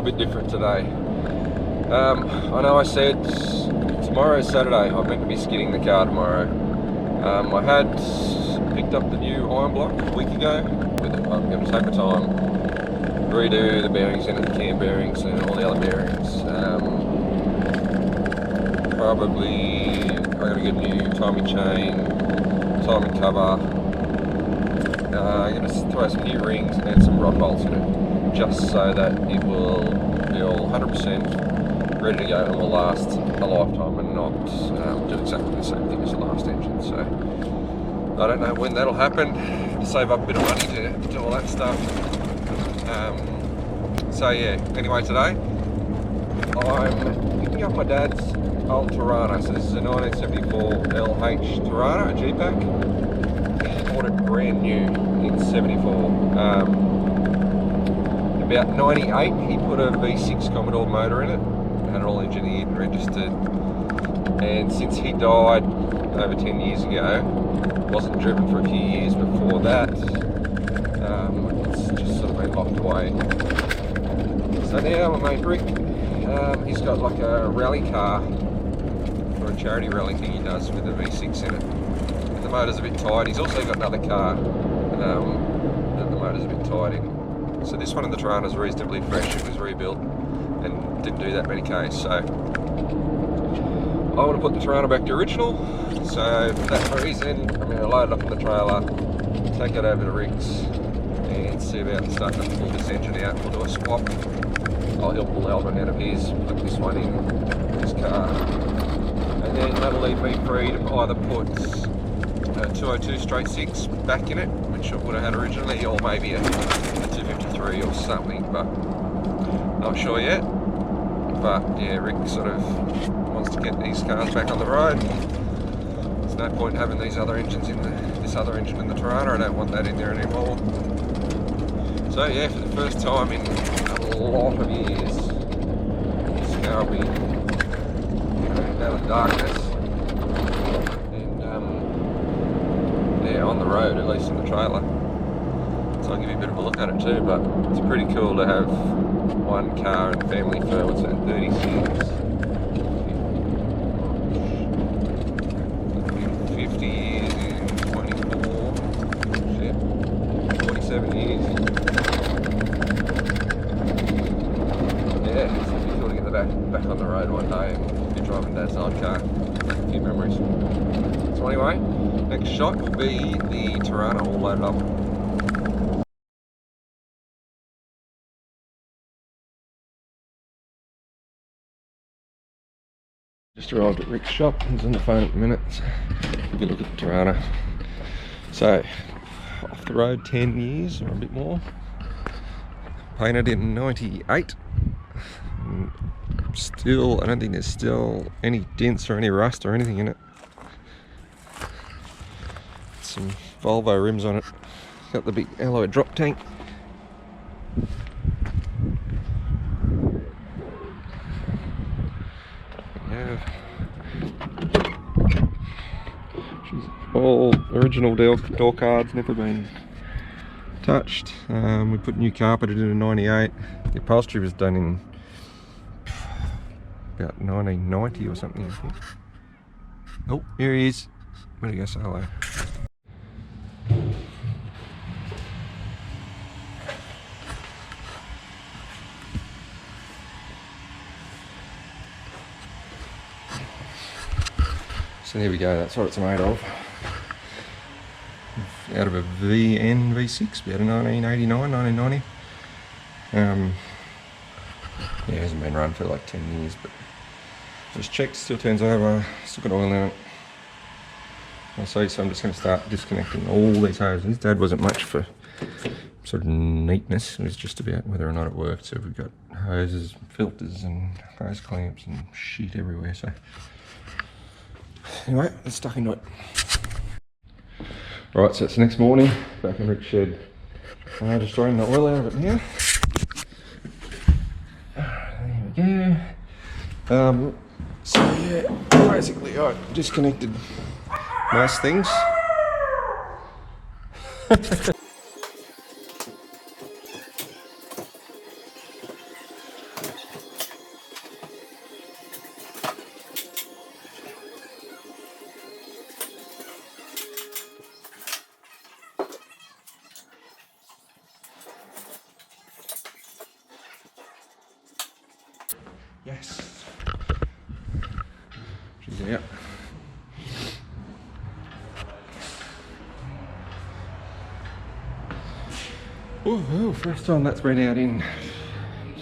little bit different today. I know I said tomorrow's Saturday, I'm meant to be skidding the car tomorrow. I had picked up the new iron block a week ago. I'm going to take my time, redo the bearings in it, the cam bearings and all the other bearings. Probably I'm going to get a new timing chain, timing cover. I'm going to throw some new rings and some rod bolts in it, just so that it will feel 100% ready to go and will last a lifetime and not do exactly the same thing as the last engine. So I don't know when that'll happen, to save up a bit of money to do all that stuff. So yeah, anyway, today I'm picking up my dad's old Torana. So this is a 1974 LH Torana, a G-Pack. He bought it brand new in 74. About 98 he put a V6 Commodore motor in it, had it all engineered and registered, and since he died over 10 years ago, wasn't driven for a few years before that, it's just sort of been locked away. So now my mate Rick, he's got like a rally car for a charity rally thing he does with the V6 in it. And the motor's a bit tight. He's also got another car that the motor's a bit tight in. So this one in the Torana is reasonably fresh. It was rebuilt and didn't do that many Ks. So I want to put the Torana back to original. So for that reason, I'm going to load it up in the trailer, take it over to Rick's, and see about starting to pull this engine out. We'll do a swap. He'll pull the old one out of his, put this one in his car, and then that'll leave me free to either put a 202 straight 6 back in it, which I would have had originally, or maybe a 253 or something, but not sure yet. But yeah, Rick sort of wants to get these cars back on the road. There's no point having these other engines in this other engine in the Torana. I don't want that in there anymore. So yeah, for the first time in a lot of years, this car will be out of darkness and yeah, on the road, at least in the trailer. So I'll give you a bit of a look at it too, but it's pretty cool to have one car in the family for, what's that, 36, 50 years in 24, shit, 47 years. Yeah, so it'd be cool to get the back on the road one day and be driving Dad's old car, make a few memories. So anyway, next shot will be the Torana all loaded up. Just arrived at Rick's shop. He's on the phone at the minute. So give you a look at the Torana. So off the road 10 years or a bit more. Painted in 98. And still, I don't think there's still any dents or any rust or anything in it. Some Volvo rims on it. Got the big alloy drop tank. All original door cards, never been touched. We put new carpet in 98. The upholstery was done in about 1990 or something, I think. Oh, here he is. Better go say hello. So there we go, that's what it's made of. Out of a VN V6, about a 1989, 1990. Yeah, it hasn't been run for like 10 years, but just checked, still turns over, still got oil in it. So I'm just going to start disconnecting all these hoses. Dad wasn't much for sort of neatness, it was just about whether or not it worked. So we've got hoses, filters and hose clamps and shit everywhere. So anyway, let's stuck into it. Right, so it's the next morning, back in Rick's shed. Just drawing the oil out of it now. There we go. So yeah, basically I disconnected most things. Yes. She's out. Ooh, first time that's been out in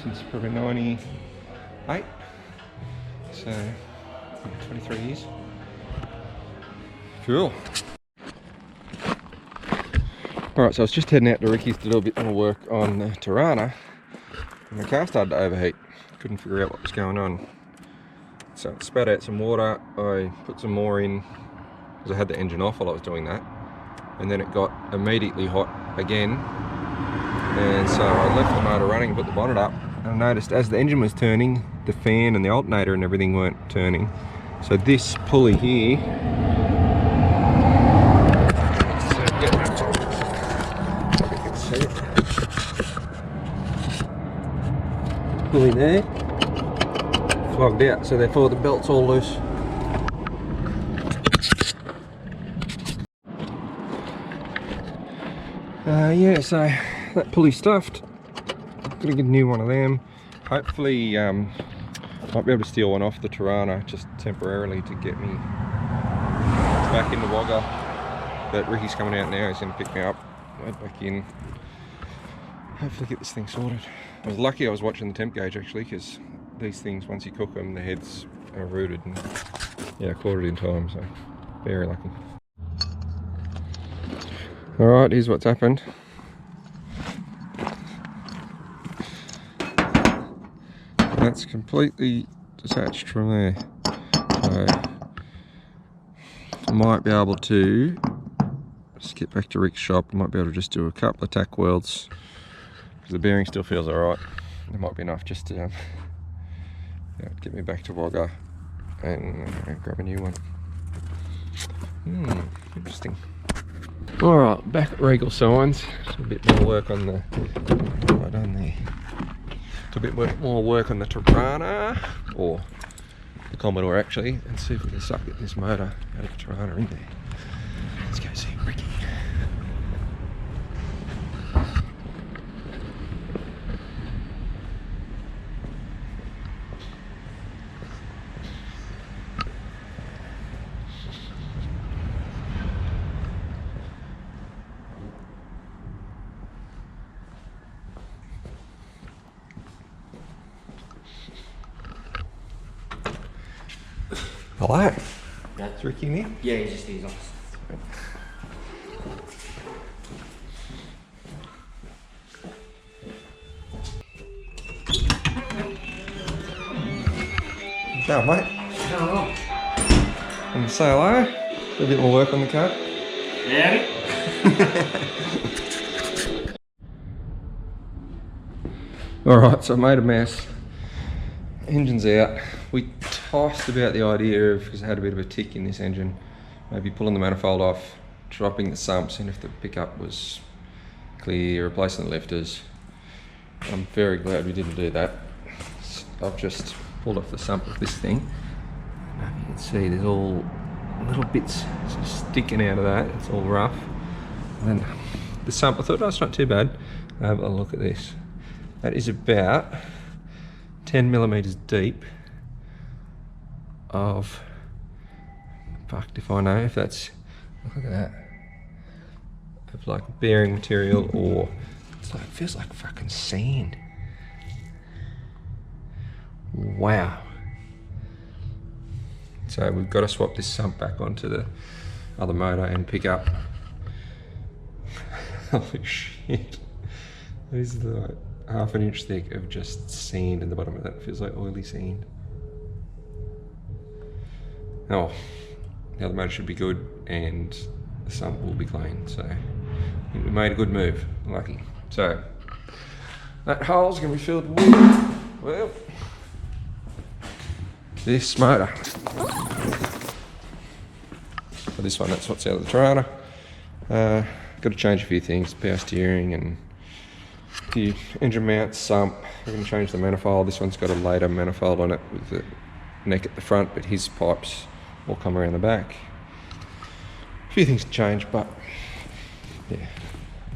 since probably 98. So 23 years. Cool. Alright, so I was just heading out to Ricky's to do a bit more work on the Torana, and the car started to overheat. Couldn't figure out what was going on. So I spat out some water, I put some more in, because I had the engine off while I was doing that, and then it got immediately hot again, and so I left the motor running and put the bonnet up, and I noticed as the engine was turning, the fan and the alternator and everything weren't turning. So this pulley here, pulley there, flogged out, so therefore the belt's all loose. Yeah, so that pulley stuffed. Gonna get a new one of them. Hopefully, might be able to steal one off the Torana just temporarily to get me back in the Wagga. But Ricky's coming out now, he's gonna pick me up, right back in. Hopefully get this thing sorted. I was lucky I was watching the temp gauge actually, because these things, once you cook them, the heads are rooted, and yeah, I caught it in time, so very lucky. Alright, here's what's happened. That's completely detached from there. So I might be able to just get back to Rick's shop. I might be able to just do a couple of tack welds, because the bearing still feels alright. It might be enough just to get me back to Wagga and grab a new one. Interesting. Alright, back at Regal Signs. Just a bit more work on the, what have I done there? A bit more work on the Torana, or the Commodore actually, and see if we can suck this motor out of the Torana in there. Let's go see Ricky. Hello. Yeah. Is Ricky in here? Yeah, he's just he's off. Go, mate. Hello. And say hello. Do a bit more work on the car. Yeah. Alright, so I made a mess. Engine's out. We tossed about the idea of, because it had a bit of a tick in this engine, maybe pulling the manifold off, dropping the sumps, and if the pickup was clear, replacing the lifters. I'm very glad we didn't do that. I've just pulled off the sump of this thing. You can see there's all little bits sort of sticking out of that. It's all rough. And then the sump, I thought, oh, it's not too bad. Have a look at this. That is about 10 millimeters deep of, fucked if I know if that's, look at that, of like bearing material, or it's like, it feels like fucking sand. Wow. So we've got to swap this sump back onto the other motor and pick up. Holy shit. This is like half an inch thick of just sand in the bottom of that. It feels like oily sand. Oh, the other motor should be good and the sump will be clean. So I think we made a good move, lucky. So that hole's gonna be filled with, well, this motor. For this one, that's what's out of the Torana. Got to change a few things, power steering and the engine mount, sump. We're going to change the manifold. This one's got a later manifold on it with the neck at the front, but his pipes all come around the back. A few things to change, but yeah,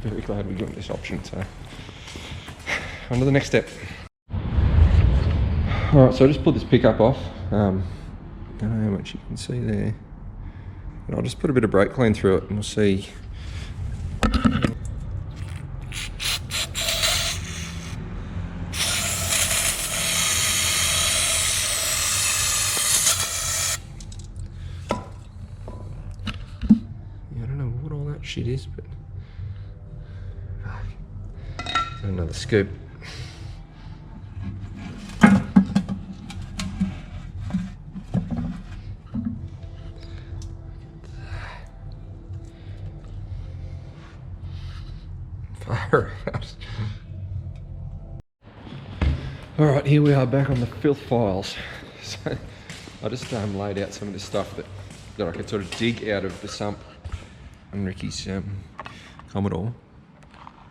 very glad we got this option. So on to the next step. Alright, so I just pulled this pickup off. I don't know how much you can see there. And I'll just put a bit of brake clean through it and we'll see. Yeah, I don't know what all that shit is, but another scoop. Fire out. Alright, here we are back on the filth files. So I just laid out some of this stuff that I could sort of dig out of the sump on Ricky's Commodore.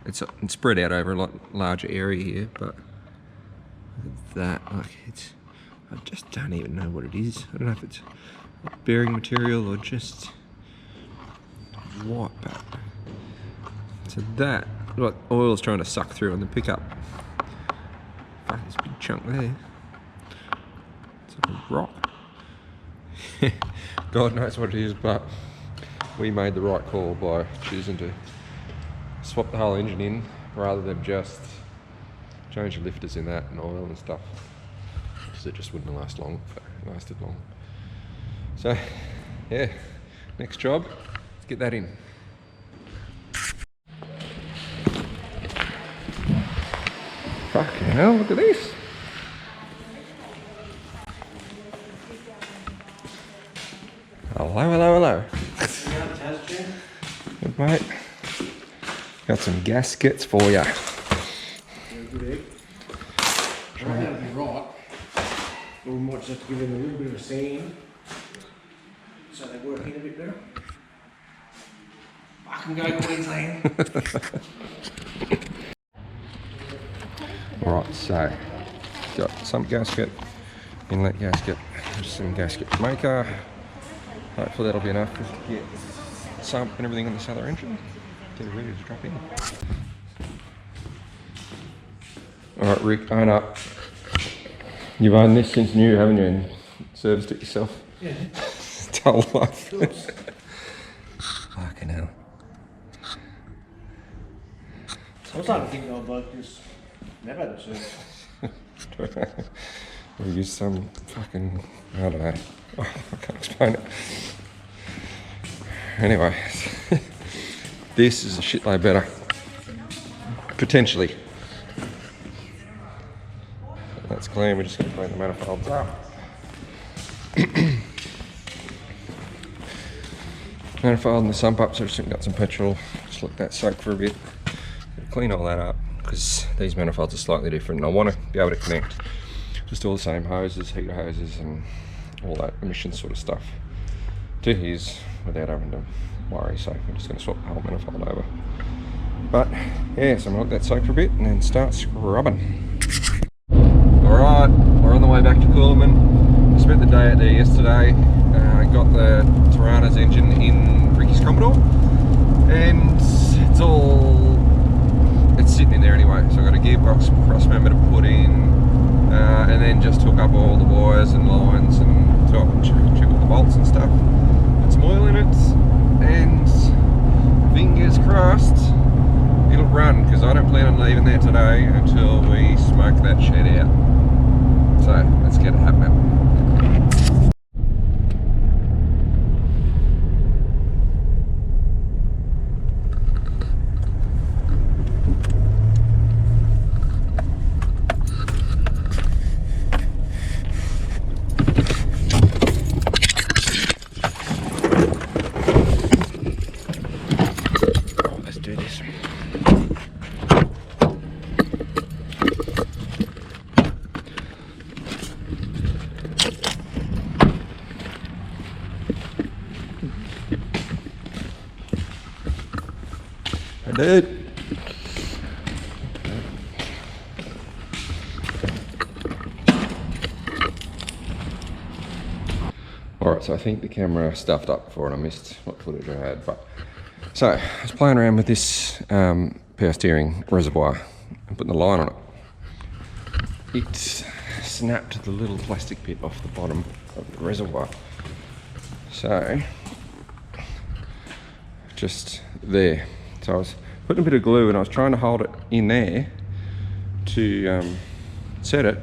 It's spread out over a lot larger area here, but that, like, I just don't even know what it is. I don't know if it's bearing material or just what, but so that, like, oil's trying to suck through on the pickup. Fuck, this big chunk there. It's like a rock. God knows what it is, but we made the right call by choosing to swap the whole engine in rather than just change the lifters in that and oil and stuff, because it just wouldn't have lasted long. So yeah, next job, let's get that in. Fucking hell, look at this. Hello. Good, mate. Got some gaskets for ya. Good. That'll be right. We might just have to give them a little bit of sand so they work in a bit better. Fucking go Queensland. Alright, so got some gasket, inlet gasket, some gasket maker. Hopefully that'll be enough to get sump and everything on this other engine. Get it ready to drop in. Alright, Rick, own up. You've owned this since new, haven't you? And serviced it yourself? Yeah. Whole life. Fucking hell. I was starting to think I'd like this. Never had a service. We use some fucking, I don't know. Oh, I can't explain it. Anyway, this is a shitload better. Potentially. That's clean, we're just going to clean the manifolds up. Manifold and the sump up, so just got some petrol, just let that soak for a bit. Clean all that up, because these manifolds are slightly different and I want to be able to connect just all the same hoses, heater hoses and all that emissions sort of stuff to his without having to worry, so I'm just going to swap the whole manifold over. But yeah, so I'm going to let that soak for a bit and then start scrubbing. Alright, we're on the way back to Coolman. Spent the day out there yesterday, got the Torana's engine in Ricky's Commodore and it's sitting in there anyway, so I've got a gearbox cross member to put in. And then just hook up all the wires and lines and check all the bolts and stuff. Put some oil in it, and fingers crossed it'll run, because I don't plan on leaving there today until we smoke that shed out. So let's get it happening. I did. Alright, so I think the camera stuffed up before and I missed what footage I had. But so I was playing around with this power steering reservoir and putting the line on it. snapped the little plastic bit off the bottom of the reservoir. So, just there. So I was putting a bit of glue and I was trying to hold it in there to set it.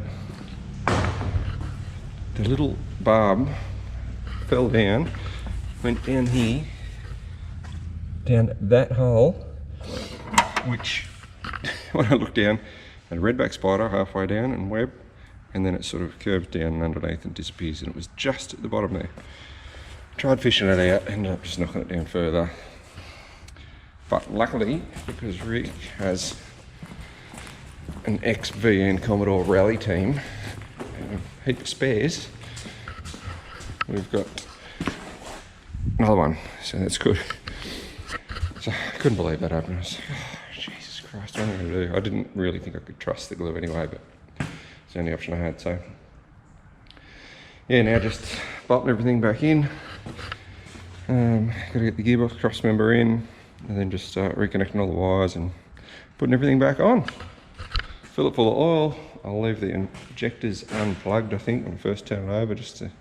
The little barb fell down, went down here, down that hole, which when I looked down, had a redback spider halfway down and web, and then it sort of curves down underneath and disappears, and it was just at the bottom there. Tried fishing it out, ended up just knocking it down further. But luckily, because Rick has an ex-VN Commodore rally team, a heap of spares, we've got another one, so that's good. So I couldn't believe that happened. I was like, oh, Jesus Christ, what am I going to do? I didn't really think I could trust the glue anyway, but it's the only option I had. So yeah, now just bolting everything back in. Got to get the gearbox cross member in, and then just start reconnecting all the wires and putting everything back on. Fill it full of oil. I'll leave the injectors unplugged, I think, when I first turn it over, just to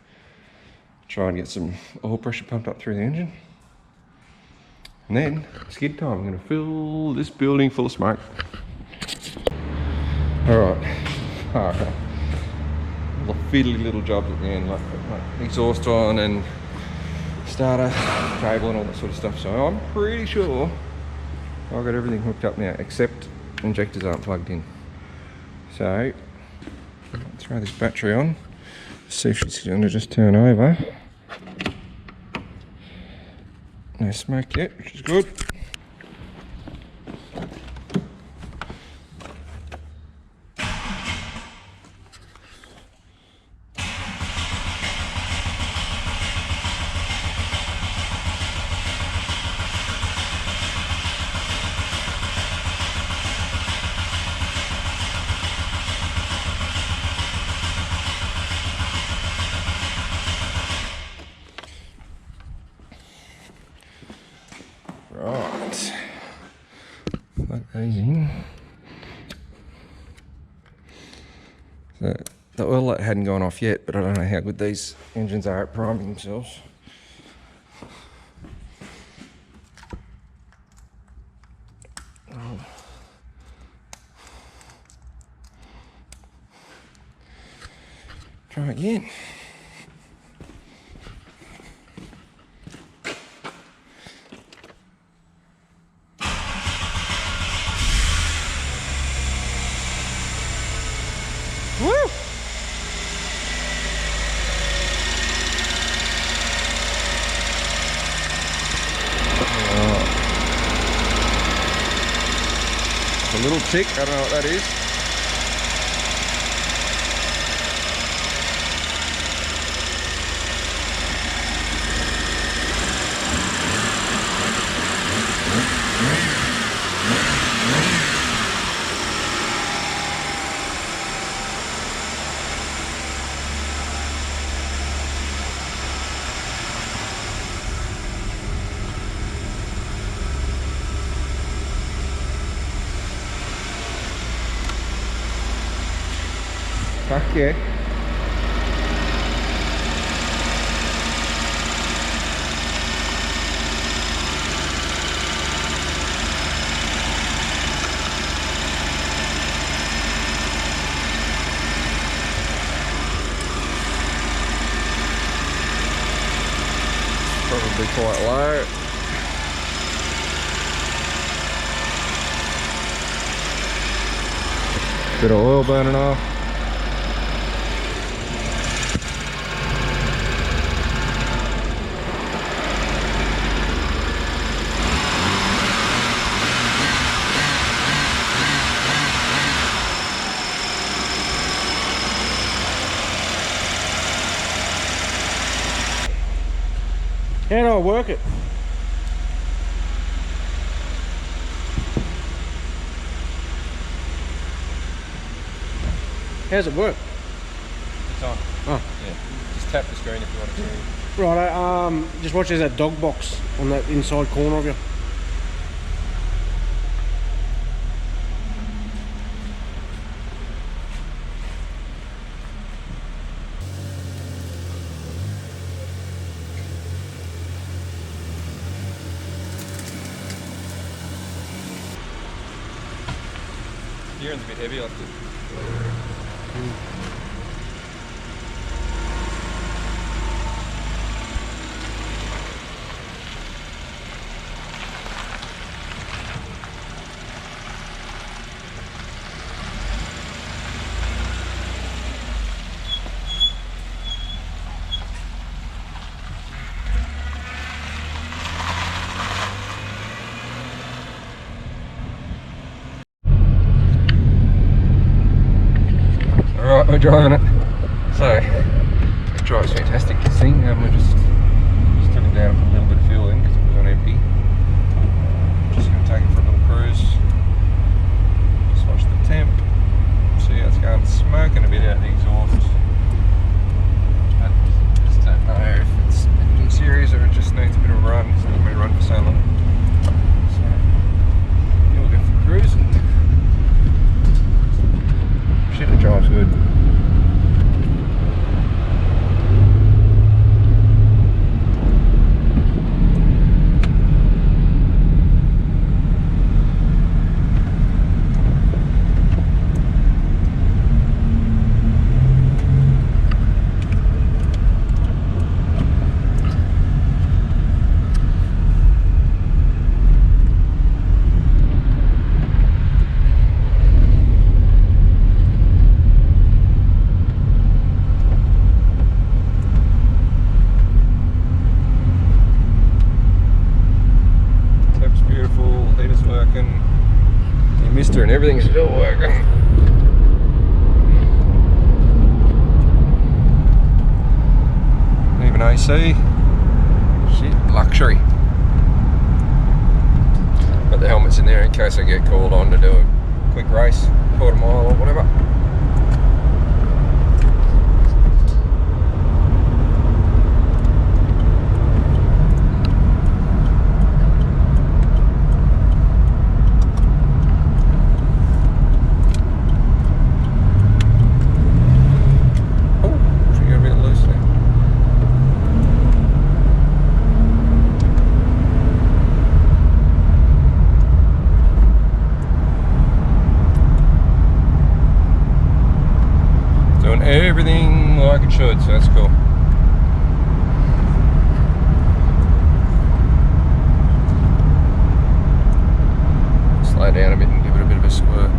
try and get some oil pressure pumped up through the engine. And then, skid time. I'm going to fill this building full of smoke. Alright. Okay. The fiddly little jobs at the end, like exhaust on and starter, cable and all that sort of stuff. So I'm pretty sure I've got everything hooked up now, except injectors aren't plugged in. So, I'll throw this battery on, see if it's going to just turn over. No smoke yet, which is good. Right, plug these in. So the oil light hadn't gone off yet, but I don't know how good these engines are at priming themselves. Try again. Woo! A little tick, I don't know what that is. Fuck yeah. Probably quite low. Bit of oil burning off. How do I work it? How's it work? It's on. Oh. Yeah. Just tap the screen if you want to. Right, just watch, there's that dog box on that inside corner of you. Steering's a bit heavy, I think. Alright, we're driving it. So, it drives fantastic, this thing. We're just took it down and put a little bit of fuel in because it was on empty. Just going to take it for a little cruise. Just watch the temp. See how it's going. It's smoking a bit out the exhaust. But I just don't know if it's engine series or it just needs a bit of a run. It's not been run for so long. So, yeah, we'll go for a cruise. Shit, it drives good. And everything's still working. Even AC. Shit, luxury. But the helmet's in there in case I get called on to do a quick race, quarter mile or whatever. Everything like it should, so that's cool. Slow down a bit and give it a bit of a squirt.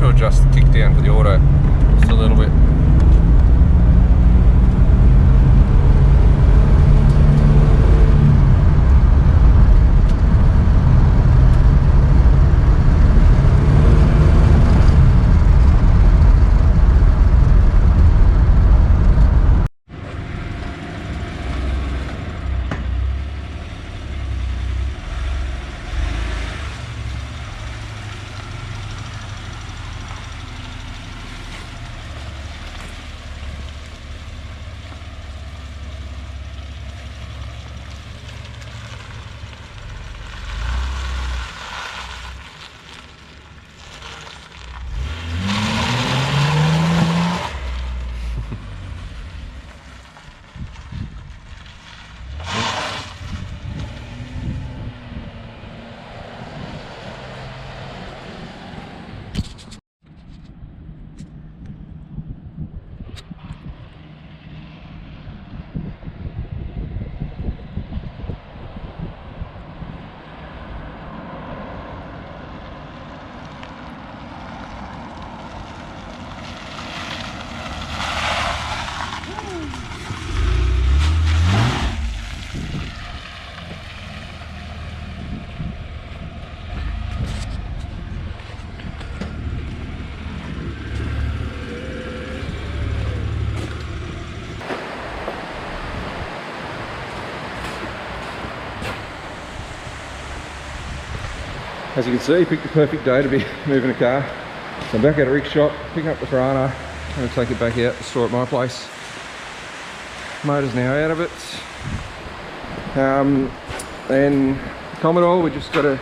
Adjust the kick down for the auto just a little bit. As you can see, picked the perfect day to be moving a car. So I'm back at a rig shop, picking up the Torana. I'm going to take it back out to store at my place. Motor's now out of it. Then Commodore, we just got to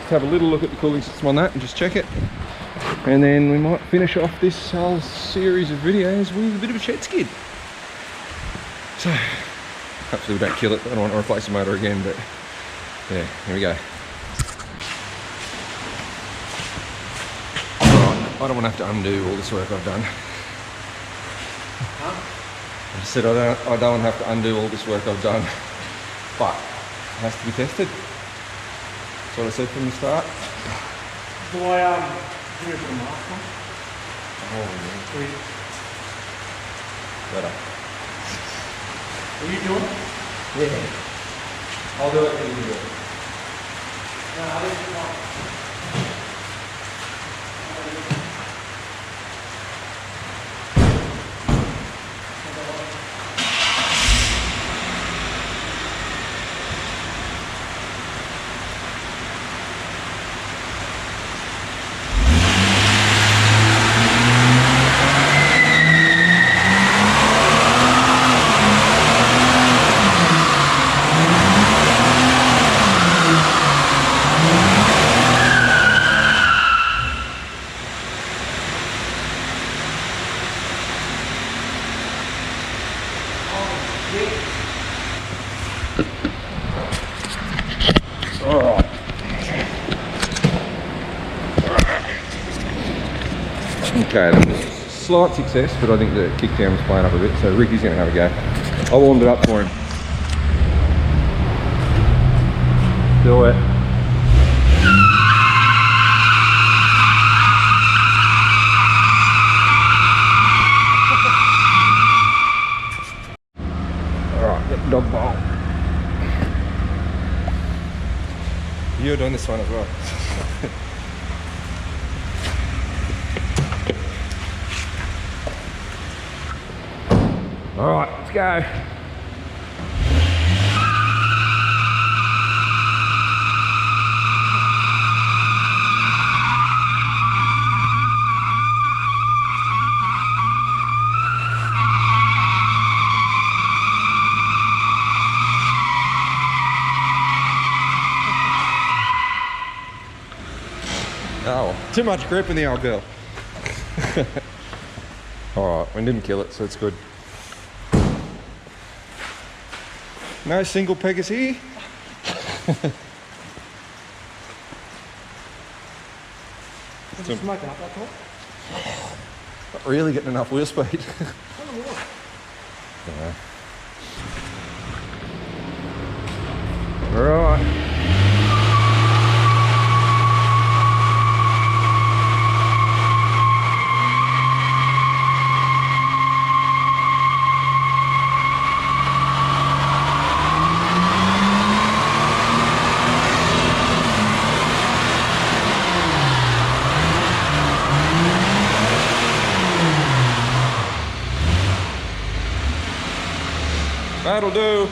have a little look at the cooling system on that and just check it. And then we might finish off this whole series of videos with a bit of a shed skid. So, hopefully we don't kill it. I don't want to replace the motor again, but yeah, here we go. Right, I don't want to have to undo all this work I've done. I just said I don't want to have to undo all this work I've done, but it has to be tested. That's what I said from the start. Do I give it a mark one? Oh, yeah. Better. Are you doing it? Yeah. I'll do it and you do it. No, I didn't want. Alright. Okay, that was a slight success, but I think the kickdown was playing up a bit, so Ricky's going to have a go. I warmed it up for him. Do it. Alright, get the dog bowl. You're doing this one as well. Alright, let's go. Oh, too much grip in the old girl. Alright, we didn't kill it, so it's good. No single peggers here. Is it smoking up that top? Not really getting enough wheel speed. I don't know what. Right. That'll do.